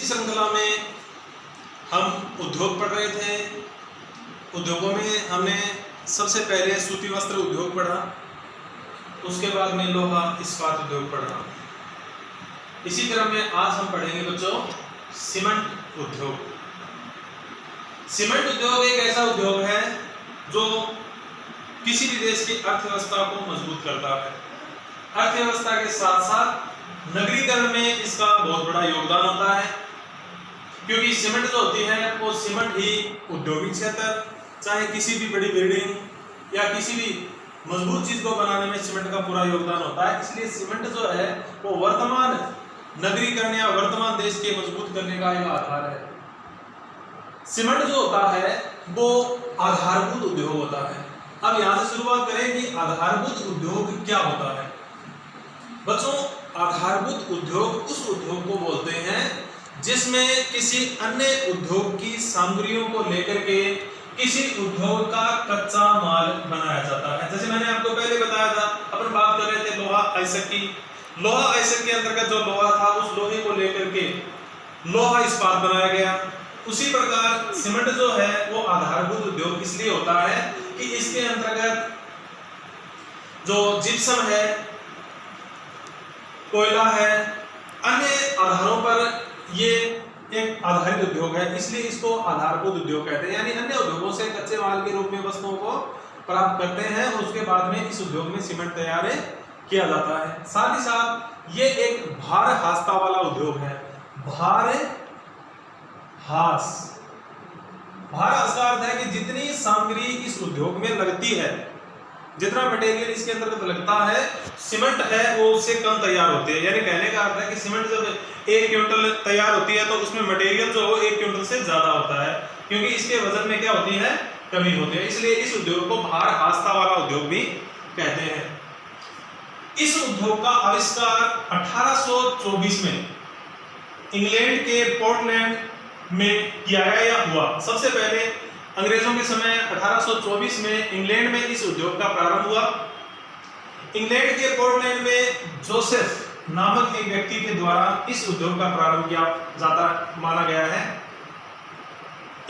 पिछली श्रृंखला में हम उद्योग पढ़ रहे थे। उद्योगों में हमने सबसे पहले सूती वस्त्र उद्योग पढ़ा, उसके बाद में लोहा इस्पात उद्योग पढ़ा। इसी क्रम में आज हम पढ़ेंगे बच्चों सीमेंट उद्योग। सीमेंट उद्योग एक ऐसा उद्योग है जो किसी भी देश की अर्थव्यवस्था को मजबूत करता है। अर्थव्यवस्था के साथ साथ नगरीकरण में इसका बहुत बड़ा योगदान होता है, क्योंकि सीमेंट जो होती है वो सीमेंट ही औद्योगिक क्षेत्र, चाहे किसी भी बड़ी बिल्डिंग या किसी भी मजबूत चीज को बनाने में सीमेंट का पूरा योगदान होता है। इसलिए सीमेंट जो है वो वर्तमान नगरीकरण या वर्तमान देश के मजबूत करने का एक आधार है। सीमेंट जो होता है वो आधारभूत उद्योग होता है। अब यहां से शुरुआत करें कि आधारभूत उद्योग क्या होता है। बच्चों, आधारभूत उद्योग उस उद्योग को बोलते हैं जिसमें किसी अन्य उद्योग की सामग्रियों को लेकर के किसी उद्योग का कच्चा माल बनाया जाता है। जैसे मैंने आपको पहले बताया था, अपन बात कर रहे थे लोहा आइसक की। लोहा आइसक के अंतर्गत जो लोहा था उस लोहे को लेकर के लोहा इस्पात बनाया गया। उसी प्रकार सीमेंट जो है वो आधारभूत उद्योग इसलिए होता है कि इसके अंतर्गत जो जिप्सम है, कोयला है, अन्य आधारों पर ये एक आधारित उद्योग है, इसलिए इसको आधारभूत उद्योग कहते हैं। यानी अन्य उद्योगों से कच्चे माल के रूप में वस्तुओं को प्राप्त करते हैं और उसके बाद में इस उद्योग में सीमेंट तैयार किया जाता है। साथ ही साथ ये एक भार हासता वाला उद्योग है। भार हास का अर्थ है कि जितनी सामग्री इस उद्योग में लगती है, जितना मटेरियल इसके अंदर लगता है, सीमेंट है वो उससे कम तैयार होते हैं। यानी कहने का अर्थ है कि सीमेंट जब 1 क्विंटल तैयार होती है तो उसमें मटेरियल जो है 1 क्विंटल से ज्यादा होता है, क्योंकि इसके वजन में क्या होती है, कमी होती है। इसलिए इस उद्योग को भार हासता वाला उद्योग भी कहते हैं। इस उद्योग का आविष्कार 1824 में इंग्लैंड के पोर्टलैंड में किया गया या हुआ। सबसे पहले अंग्रेजों के समय 1824 में इंग्लैंड में इस उद्योग का प्रारंभ हुआ। इंग्लैंड के पोर्टलैंड में जोसेफ नामक एक व्यक्ति के द्वारा इस उद्योग का प्रारंभ किया जाता माना गया है।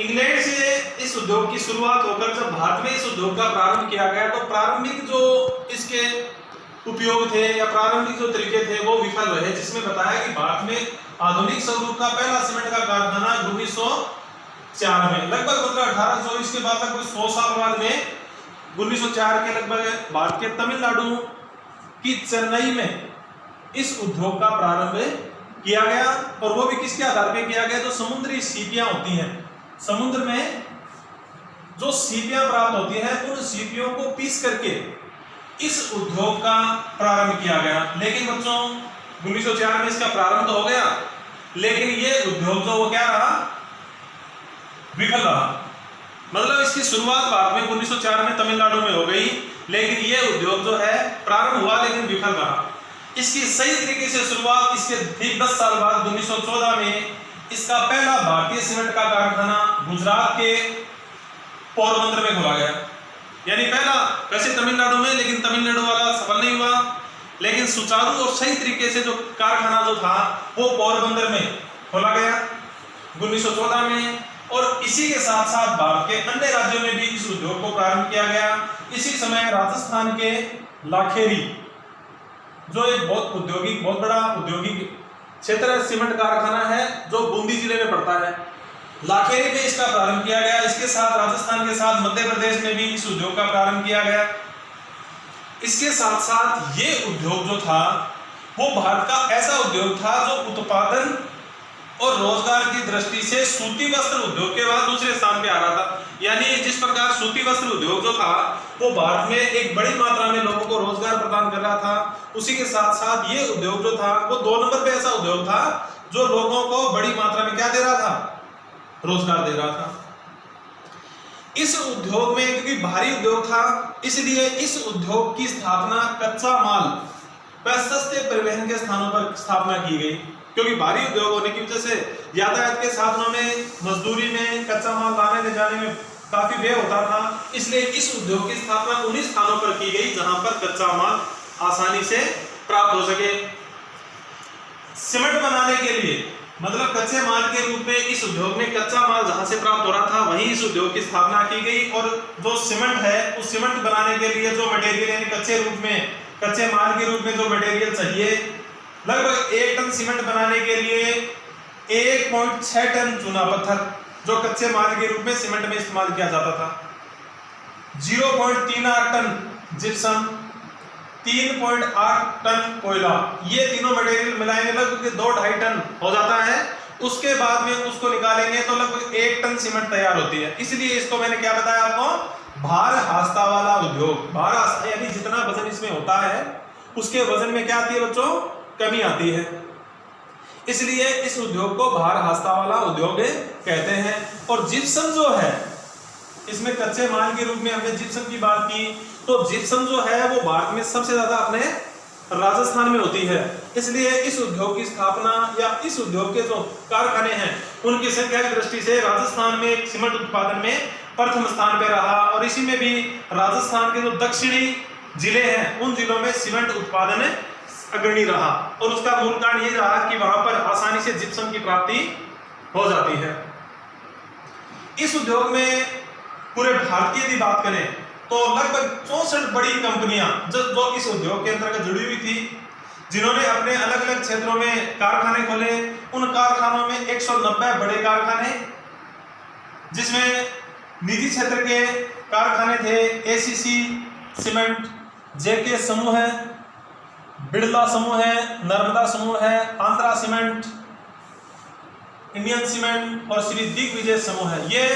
इंग्लैंड से इस उद्योग की शुरुआत होकर जब भारत में इस उद्योग का प्रारंभ किया गया तो प्रारंभिक जो इसके उपयोग थे या प्रारंभिक जो तरीके थे वो विफल रहे, जिसमें बताया कि भारत में आधुनिक स्वरूप का पहला सीमेंट का कारखाना 1904 में, लगभग 1824 के बाद लगभग 100 साल बाद में 1904 के लगभग भारत के तमिलनाडु की चेन्नई में इस उद्योग का प्रारंभ किया गया। और वो भी किसके आधार पर किया गया, जो समुद्री सीपियां होती हैं, समुद्र में जो सीपियां प्राप्त होती हैं उन सीपियों को पीस करके इस उद्योग का प्रारंभ किया गया। लेकिन बच्चों 1904 में इसका प्रारंभ तो हो गया, लेकिन ये उद्योग जो वो क्या रहा, विफल रहा। मतलब इसकी शुरुआत भारत में 1904 में तमिलनाडु में हो गई, लेकिन ये उद्योग जो है प्रारंभ हुआ लेकिन विफल रहा। इसकी सही तरीके से शुरुआत इसके ठीक 10 साल बाद 1914 में इसका पहला भारतीय सीमेंट का कारखाना गुजरात के पोरबंदर में खोला गया। यानी पहला वैसे तमिलनाडु में, लेकिन तमिलनाडु वाला सफल नहीं हुआ, लेकिन सुचारू और सही तरीके से जो कारखाना जो था वो पोरबंदर में खोला गया 1914 में। और इसी के साथ साथ भारत के अन्य राज्यों में भी इस उद्योग को प्रारंभ किया गया। इसी समय राजस्थान के लाखेरी, जो एक बहुत बड़ा औद्योगिक क्षेत्र सीमेंट कारखाना है जो बूंदी जिले में पड़ता है, लाखेरी में इसका प्रारंभ किया गया। इसके साथ राजस्थान के साथ मध्य प्रदेश में भी इस उद्योग का प्रारंभ किया गया। इसके साथ साथ ये उद्योग जो था वो भारत का ऐसा उद्योग था जो उत्पादन और रोजगार की दृष्टि से सूती वस्त्र उद्योग के बाद दूसरे स्थान पे आ रहा था। यानी जिस प्रकार सूती वस्त्र उद्योग जो था वो भारत में एक बड़ी मात्रा में लोगों को रोजगार प्रदान कर रहा था, उसी के साथ साथ ये उद्योग जो था वो 2 नंबर पे ऐसा उद्योग था जो लोगों को बड़ी मात्रा में क्या दे रहा था, रोजगार दे रहा था। इस उद्योग में क्योंकि भारी उद्योग था, इसलिए इस उद्योग की स्थापना कच्चा माल व सस्ते परिवहन के स्थानों पर स्थापना की गई, क्योंकि भारी उद्योग होने की वजह से यातायात के साधनों में, मजदूरी में, कच्चा माल लाने ले जाने में काफी व्यय होता था। इसलिए इस उद्योग की स्थापना उन्हीं स्थानों पर की गई जहां पर कच्चा माल आसानी से प्राप्त हो सके। सीमेंट बनाने के लिए मतलब कच्चे माल के रूप में इस उद्योग में कच्चा माल जहां से प्राप्त हो रहा था वहीं इस उद्योग की स्थापना की गई। और जो सीमेंट है उस सीमेंट बनाने के लिए जो मटेरियल यानी कच्चे रूप में कच्चे माल के रूप में जो मटेरियल चाहिए, लगभग 1 टन सीमेंट बनाने के लिए 1.6 टन चूना पत्थर जो कच्चे माल के रूप में सीमेंट में इस्तेमाल किया जाता था, 0.38 टन जिप्सम, 3.8 टन कोयला, ये तीनों मटेरियल मिलाएंगे लगभग 2-2.5 टन हो जाता है। उसके बाद में उसको निकालेंगे तो लगभग 1 टन सीमेंट तैयार होती है। इसलिए इसको मैंने क्या बताया आपको, भार हास्ता वाला उद्योग। भार हास्ता यानी जितना वजन इसमें होता है उसके वजन में क्या आती है बच्चों, कमी आती है। इसलिए इस उद्योग को भार हास्ता वाला उद्योग कहते हैं। और जिप्सम जो है, इसमें कच्चे माल के रूप में हमने जिप्सम की बात की, तो जिप्सम जो है वो भारत में सबसे ज्यादा अपने राजस्थान में होती है। इसलिए इस उद्योग की स्थापना या इस उद्योग के जो कारखाने हैं उनकी संख्या की दृष्टि से राजस्थान में सीमेंट उत्पादन में प्रथम स्थान पे रहा। और इसी में भी राजस्थान के जो दक्षिणी जिले हैं उन जिलों में सीमेंट उत्पादन अग्रणी रहा। और उसका मूल कारण ये रहा कि वहां पर आसानी से जिप्सम की प्राप्ति हो जाती है। इस उद्योग में पूरे भारत की यदि बात करें तो लगभग 64 बड़ी कंपनियां जो इस उद्योग के अंतर्गत जुड़ी हुई थी, जिन्होंने अपने अलग अलग क्षेत्रों में कारखाने खोले। उन कारखानों में 190 बड़े कारखाने, जिसमें निजी क्षेत्र के कारखाने थे एसीसी सीमेंट, जेके समूह है, बिड़ला समूह है, नर्मदा समूह है, आंध्रा सीमेंट, इंडियन सीमेंट और श्री दिग्विजय समूह है। ये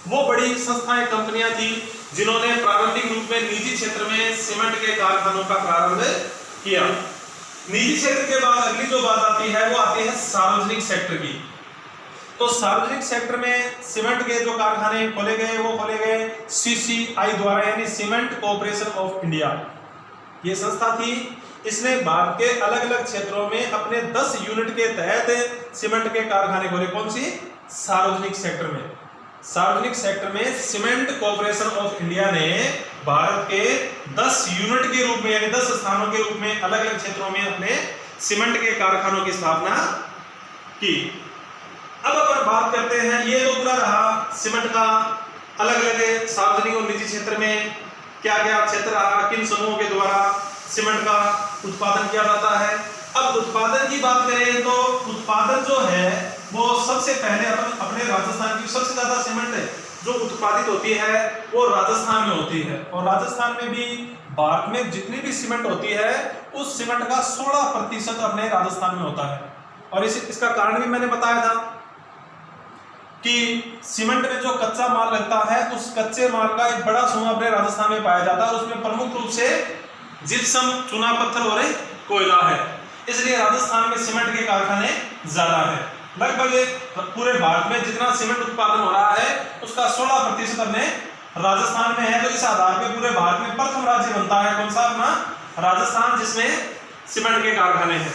वो बड़ी संस्थाएं कंपनियां थी जिन्होंने प्रारंभिक रूप में निजी क्षेत्र में सीमेंट के कारखानों का प्रारंभ किया। निजी क्षेत्र के बाद अगली जो बात आती है वो आती है सार्वजनिक सेक्टर की। तो सार्वजनिक सेक्टर में सीमेंट के जो कारखाने खोले गए वो खोले गए सीसीआई द्वारा, यानी सीमेंट कॉर्पोरेशन ऑफ इंडिया। ये संस्था थी, इसने भारत के अलग अलग क्षेत्रों में अपने 10 यूनिट के तहत सीमेंट के कारखाने खोले। कौन सी? सार्वजनिक सेक्टर में। सार्वजनिक सेक्टर में सीमेंट कॉर्पोरेशन ऑफ इंडिया ने भारत के 10 यूनिट के रूप में यानी 10 स्थानों के रूप में अलग अलग क्षेत्रों में अपने सीमेंट के कारखानों की स्थापना की। अब अपन बात करते हैं, ये तो पूरा रहा सीमेंट का अलग अलग सार्वजनिक और निजी क्षेत्र में क्या क्या क्षेत्र रहा, किन समूहों के द्वारा सीमेंट का उत्पादन किया जाता है। अब उत्पादन की बात करें तो उत्पादन जो है वो सबसे पहले अपन अपने राजस्थान की सबसे ज्यादा सीमेंट जो उत्पादित होती है वो राजस्थान में होती है। और राजस्थान में भी भारत में जितनी भी सीमेंट होती है उस सीमेंट का 16% अपने राजस्थान में होता है। और इसका कारण भी मैंने बताया था कि सीमेंट में जो कच्चा माल लगता है उस कच्चे माल का एक बड़ा समूह अपने राजस्थान में पाया जाता है। उसमें प्रमुख रूप से जिप्सम, चूना पत्थर और कोयला है। इसलिए राजस्थान में सीमेंट के कारखाने ज्यादा है। लगभग पूरे भारत में जितना सीमेंट उत्पादन हो रहा है उसका 16% अपने राजस्थान में है। तो इस आधार पे पूरे भारत में प्रथम राज्य बनता है कौन सा? अपना राजस्थान, जिसमें सीमेंट के कारखाने हैं।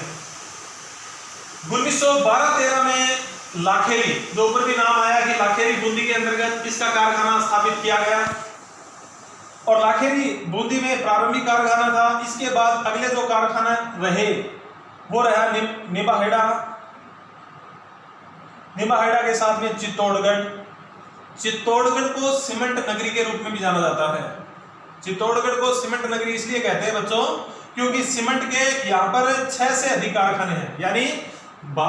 1912-13 में लाखेरी, जो ऊपर भी नाम आया कि लाखेरी बूंदी के अंतर्गत इसका कारखाना स्थापित किया गया। और लाखेरी बूंदी में प्रारंभिक कारखाना था। इसके बाद अगले जो कारखाना रहे वो रहा निम्बाहेड़ा के साथ में चित्तौड़गढ़। चित्तौड़गढ़ को सीमेंट नगरी के रूप में भी जाना जाता है। चित्तौड़गढ़ को सीमेंट नगरी इसलिए कहते हैं बच्चों क्योंकि सीमेंट के यहाँ पर 6 से अधिक कारखाने हैं। यानी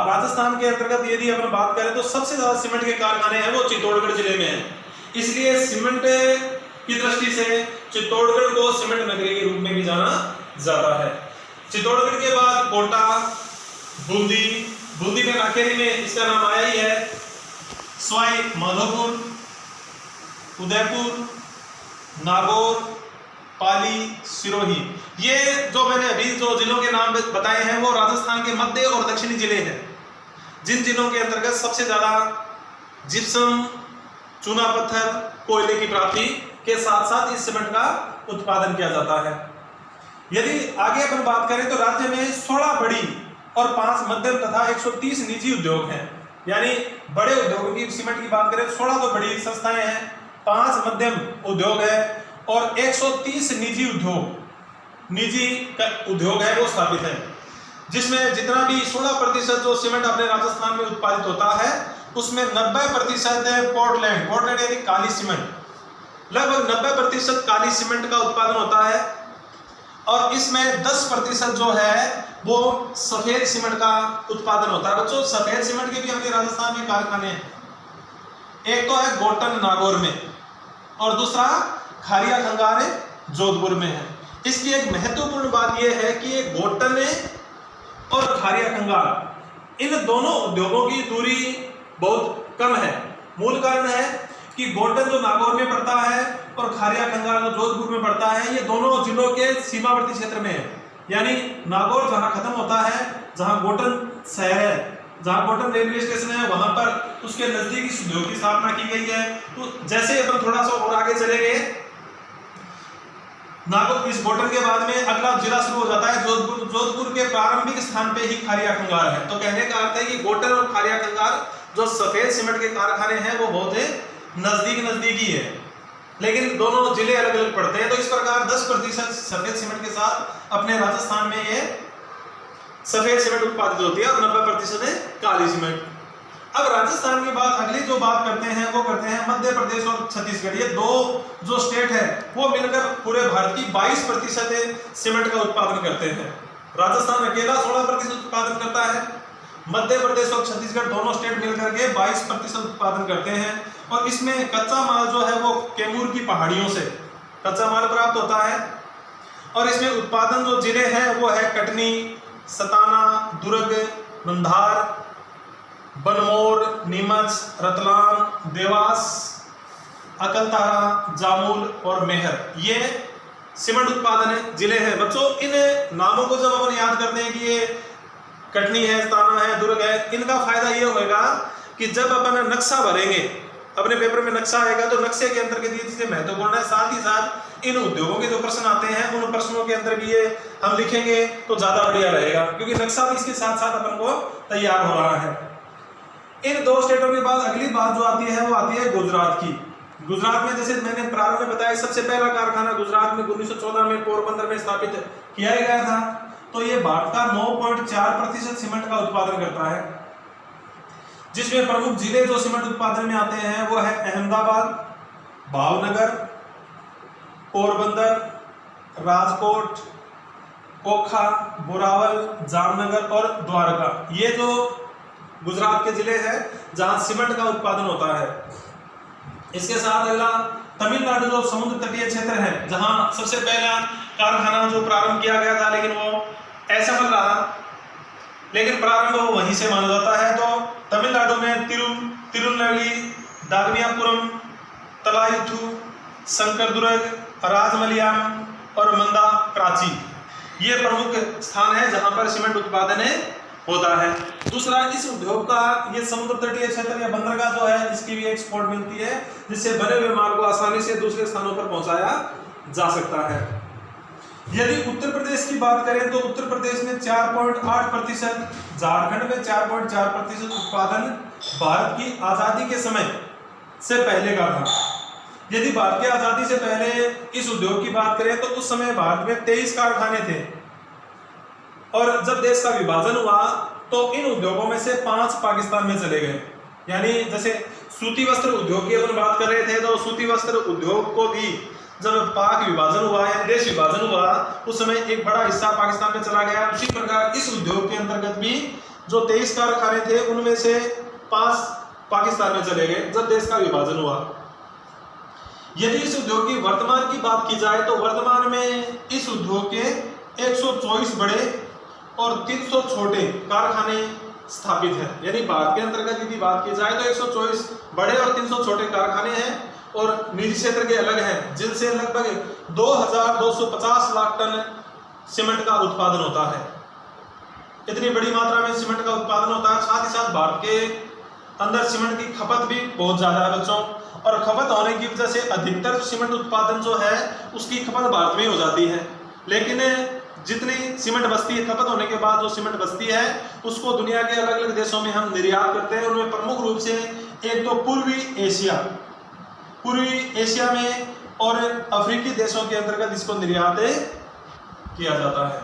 राजस्थान के अंतर्गत यदि अपन बात करें तो सबसे ज्यादा सीमेंट के कारखाने हैं वो चित्तौड़गढ़ जिले में है। इसलिए सीमेंट की दृष्टि से चित्तौड़गढ़ को सीमेंट नगरी के रूप में भी जाना जाता है। चित्तौड़गढ़ के बाद कोटा, बूंदी में लाखेरी में इसका नाम आया ही है, सवाई माधोपुर, उदयपुर, नागौर, पाली, सिरोही। ये जो मैंने अभी जो जिलों के नाम बताए हैं वो राजस्थान के मध्य और दक्षिणी जिले हैं, जिन जिलों के अंतर्गत सबसे ज्यादा जिप्सम, चूना पत्थर, कोयले की प्राप्ति के साथ साथ इस सीमेंट का उत्पादन किया जाता है। यदि आगे अपन बात करें तो राज्य में 16 बड़ी और 5 मध्यम तथा 130 निजी उद्योग हैं। यानी बड़े उद्योगों की सीमेंट की बात करें 16 तो बड़ी संस्थाएं हैं, 5 मध्यम उद्योग है और 130 निजी उद्योग है वो स्थापित है। जिसमें जितना भी 16% जो सीमेंट अपने राजस्थान में उत्पादित होता है उसमें 90% है पोर्टलैंड। पोर्टलैंड यानी काली सीमेंट, लगभग 90% काली सीमेंट का उत्पादन होता है। और इसमें 10% जो है वो सफेद सीमेंट का उत्पादन होता है। बच्चों सफेद सीमेंट के भी अपने राजस्थान में कारखाने हैं। एक तो है गोटन नागौर में और दूसरा खारिया खंगार जोधपुर में है। इसकी एक महत्वपूर्ण बात यह है कि ये गोटन और खारिया खंगार इन दोनों उद्योगों की दूरी बहुत कम है। मूल कारण है कि गोटन जो नागौर में पड़ता है और खारिया खंगार जो जोधपुर में पड़ता है, ये दोनों जिलों के सीमावर्ती क्षेत्र में है। यानी नागौर जहां खत्म होता है, जहां गोटन शहर है, जहां गोटन रेलवे स्टेशन है, वहां पर उसके नजदीक इस उद्योग की स्थापना की गई है। तो जैसे अपन थोड़ा सा और आगे चले गए, नागौर इस गोटन के बाद में अगला जिला शुरू हो जाता है जोधपुर। जोधपुर के प्रारंभिक स्थान पे ही खारिया खंगार है। तो कहने का अर्थ है कि गोटन और खारिया खंगार जो सफेद सीमेंट के कारखाने हैं वो बहुत नजदीकी है, लेकिन दोनों जिले अलग अलग पड़ते हैं। तो इस प्रकार 10% सफेद सीमेंट के साथ अपने राजस्थान में ये सफेद सीमेंट उत्पादित होती है और 90% है काली सीमेंट। अब राजस्थान के बाद अगली जो बात करते हैं वो करते हैं मध्य प्रदेश और छत्तीसगढ़। ये दो जो स्टेट है वो मिलकर पूरे भारत की 22% सीमेंट का उत्पादन करते हैं। राजस्थान अकेला 16% उत्पादन करता है। मध्य प्रदेश और छत्तीसगढ़ दोनों स्टेट मिलकर के 22% उत्पादन करते हैं। और इसमें कच्चा माल जो है वो कैमूर की पहाड़ियों से कच्चा माल प्राप्त होता है। और इसमें उत्पादन जो जिले हैं वो है कटनी, सताना, दुर्ग, नंधार, बनमोर, नीमच, रतलाम, देवास, अकलतारा, जामुल और मेहर, ये सीमेंट उत्पादन जिले हैं। बच्चों इन नामों को जब अपन याद करते हैं कि ये कटनी है, सताना है, दुर्ग है, इनका फायदा ये होगा कि जब अपन नक्शा भरेंगे, अपने पेपर में नक्शा आएगा तो नक्शे के अंतर्गत ये चीजें महत्वपूर्ण है। साथ ही साथ इन उद्योगों के जो प्रश्न आते हैं उन प्रश्नों के अंदर भी ये हम लिखेंगे तो ज्यादा बढ़िया रहेगा, क्योंकि नक्शा भी इसके साथ साथ अपन को तैयार हो रहा है। इन दो स्टेटों के बाद अगली बात जो आती है वो आती है गुजरात की। गुजरात में जैसे मैंने प्रारंभ में बताया, सबसे पहला कारखाना गुजरात में 1914 में पोरबंदर में स्थापित किया गया था। तो ये भारत का 9.4% सीमेंट का उत्पादन करता है, जिसमें प्रमुख जिले जो सीमेंट उत्पादन में आते हैं वो है अहमदाबाद, भावनगर, पोरबंदर, राजकोट, ओखा, बोरावल, जामनगर और द्वारका। ये जो गुजरात के जिले हैं जहां सीमेंट का उत्पादन होता है। इसके साथ अगला तमिलनाडु जो समुद्र तटीय क्षेत्र है, जहां सबसे पहला कारखाना जो प्रारंभ किया गया था लेकिन वो असफल रहा, लेकिन प्रारंभ वो वहीं से माना जाता है। तो तमिलनाडु में तिरुनेलवेली, दागनियापुरम, तलायुथु, शंकरदुर्ग, राजमलयाम और मंदाक्राची, ये प्रमुख स्थान है जहां पर सीमेंट उत्पादन होता है। दूसरा, इस उद्योग का ये समुद्र तटीय क्षेत्र या बंदरगाह जो है इसकी भी एक्सपोर्ट मिलती है, जिससे बने हुए माल को आसानी से दूसरे स्थानों पर पहुंचाया जा सकता है। यदि उत्तर प्रदेश की बात करें तो उत्तर प्रदेश में 4.8%, झारखंड में 4.4% उत्पादन भारत की आजादी के समय से पहले का था। यदि भारत की आजादी से पहले इस उद्योग की बात करें तो उस समय भारत में 23 कारखाने थे, और जब देश का विभाजन हुआ तो इन उद्योगों में से 5 पाकिस्तान में चले गए। यानी जैसे सूती वस्त्र उद्योग की अपन बात कर रहे थे, तो सूती वस्त्र उद्योग को भी जब पाक विभाजन हुआ यानी देश विभाजन हुआ उस समय एक बड़ा हिस्सा पाकिस्तान में चला गया। उसी प्रकार इस उद्योग के अंतर्गत भी जो 23 कारखाने थे उनमें से 5 पाकिस्तान में चले गए जब देश का विभाजन हुआ। यदि इस उद्योग की वर्तमान की बात की जाए तो वर्तमान में इस उद्योग के 124 बड़े और 300 छोटे कारखाने स्थापित हैं। यानी भारत के अंतर्गत यदि बात की जाए तो 124 बड़े और 300 छोटे कारखाने हैं और निजी क्षेत्र के अलग हैं, जिनसे लगभग 2250 लाख टन सीमेंट का उत्पादन होता है। इतनी बड़ी मात्रा में सीमेंट का उत्पादन होता है। साथ ही साथ भारत के अंदर सीमेंट की खपत भी बहुत ज्यादा है बच्चों, और खपत होने की वजह से अधिकतर सीमेंट उत्पादन जो है उसकी खपत भारत में हो जाती है। लेकिन जितनी सीमेंट बचती है, खपत होने के बाद जो सीमेंट बचती है उसको दुनिया के अलग अलग देशों में हम निर्यात करते हैं। उनमें प्रमुख रूप से एक तो पूर्वी एशिया में और अफ्रीकी देशों के अंतर्गत इसको निर्यात किया जाता है।